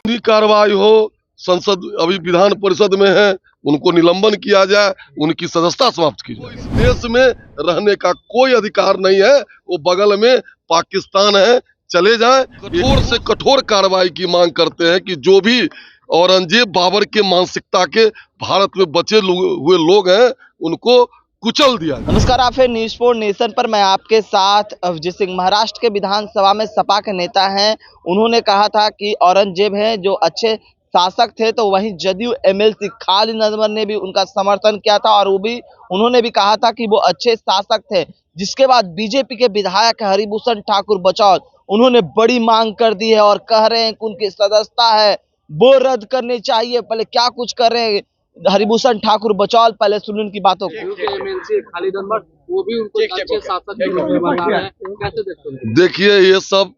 पूरी कार्रवाई हो, संसद अभी विधान परिषद में है, उनको निलंबन किया जाए, उनकी सदस्यता समाप्त की जाए। इस देश में रहने का कोई अधिकार नहीं है, वो बगल में पाकिस्तान है, चले जाएं। कठोर से कठोर कार्रवाई की मांग करते हैं कि जो भी औरंगजेब बाबर के मानसिकता के भारत में बचे हुए लोग हैं, उनको कुचल दिया जाए। नमस्कार, आप है न्यूज़ फॉर नेशन पर। मैं आपके साथ अवजीत सिंह। महाराष्ट्र के विधानसभा में सपा के नेता हैं। उन्होंने कहा था कि औरंगजेब हैं जो अच्छे शासक थे, तो वहीं जदयू एमएलसी खालिद अनवर ने भी उनका समर्थन किया था और उन्होंने भी कहा था कि वो अच्छे शासक थे। जिसके बाद बीजेपी के विधायक हरिभूषण ठाकुर बचौल उन्होंने बड़ी मांग कर दी है और कह रहे हैं कि उनकी सदस्यता है वो रद्द करनी चाहिए। पहले क्या कुछ कर रहे हैं हरिभूषण ठाकुर बचौल, पहले सुनिए उनकी बातों को। एमएलसी खालिद अनवर वो भी उनको अच्छे शासक के रूप में बता रहे हैं, कैसे देखते हैं? देखिए, ये सब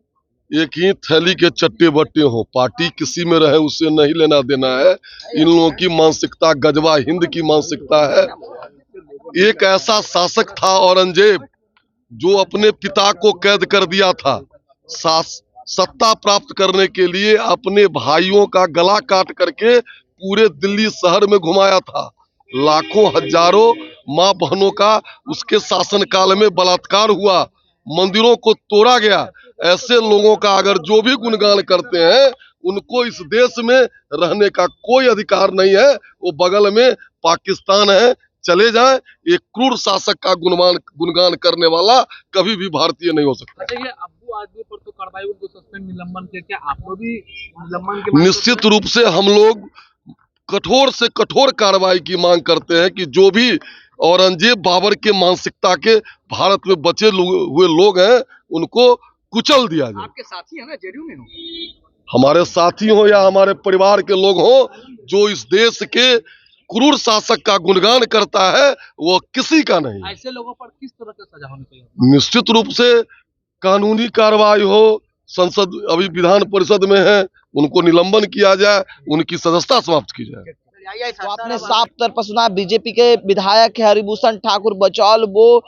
एक ही थैली के चट्टे बट्टे हो, पार्टी किसी में रहे उससे नहीं लेना देना है। इन लोगों की मानसिकता गजवा हिंद की मानसिकता है। एक ऐसा शासक था औरंगजेब जो अपने पिता को कैद कर दिया था, सत्ता प्राप्त करने के लिए अपने भाइयों का गला काट करके पूरे दिल्ली शहर में घुमाया था। लाखों हजारों माँ बहनों का उसके शासन काल में बलात्कार हुआ, मंदिरों को तोड़ा गया। ऐसे लोगों का अगर जो भी गुणगान करते हैं, उनको इस देश में रहने का कोई अधिकार नहीं है, वो बगल में पाकिस्तान है, चले जाएं। एक क्रूर शासक का गुणगान करने वाला कभी भी भारतीय नहीं हो सकता। अच्छा, ये अब्बू आदमी पर तो कार्रवाई, उनको सस्पेंड निलंबन किया, क्या आप लोग भी निलंबन के बारे में? निश्चित रूप से हम लोग कठोर से कठोर कार्रवाई की मांग करते हैं कि जो भी औरंगजेब बाबर के मानसिकता के भारत में बचे हुए लोग हैं, उनको कुचल दिया जाए। आपके साथी है ना, जेडीयू में हो? हमारे साथी हो या हमारे परिवार के लोग हो, जो इस देश के क्रूर शासक का गुणगान करता है, वो किसी का नहीं। ऐसे लोगों पर किस तरह की सजा होनी चाहिए? निश्चित रूप से कानूनी कार्रवाई हो, संसद अभी विधान परिषद में है, उनको निलंबन किया जाए, उनकी सदस्यता समाप्त की जाए। तो आपने साफ तौर पर सुना, बीजेपी के विधायक है हरिभूषण ठाकुर बचौल, वो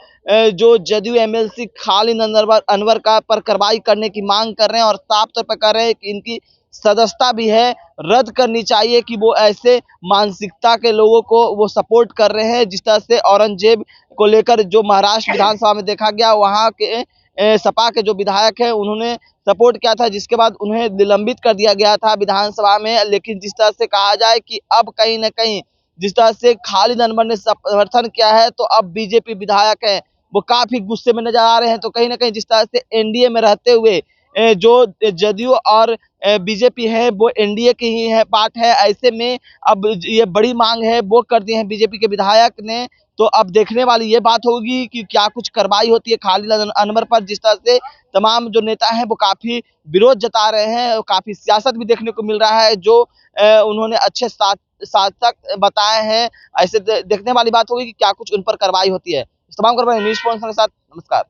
जो जदयू एमएलसी खालिद अनवर का पर कार्रवाई करने की मांग कर रहे हैं और साफ तौर पर कह रहे हैं कि इनकी सदस्यता भी है रद्द करनी चाहिए, कि वो ऐसे मानसिकता के लोगों को वो सपोर्ट कर रहे हैं। जिस तरह से औरंगजेब को लेकर जो महाराष्ट्र विधानसभा में देखा गया, वहां के सपा के जो विधायक है उन्होंने सपोर्ट किया था, जिसके बाद उन्हें निलंबित कर दिया गया था विधानसभा में। लेकिन जिस तरह से कहा जाए कि अब कहीं न कहीं जिस तरह से खालिद अनवर ने समर्थन किया है, तो अब बीजेपी विधायक हैं वो काफी गुस्से में नजर आ रहे हैं। तो कहीं न कहीं जिस तरह से एनडीए में रहते हुए जो जदयू और बीजेपी है वो एनडीए की ही है पार्ट है, ऐसे में अब ये बड़ी मांग है वो कर दी है बीजेपी के विधायक ने। तो अब देखने वाली ये बात होगी कि क्या कुछ कार्रवाई होती है खालिद अनवर पर। जिस तरह से तमाम जो नेता हैं वो काफी विरोध जता रहे हैं, काफी सियासत भी देखने को मिल रहा है जो उन्होंने अच्छे शासक बताए हैं। ऐसे देखने वाली बात होगी कि क्या कुछ उन पर कार्रवाई होती है। इस तमाम खबरें न्यूज़ पॉइंट के साथ, नमस्कार।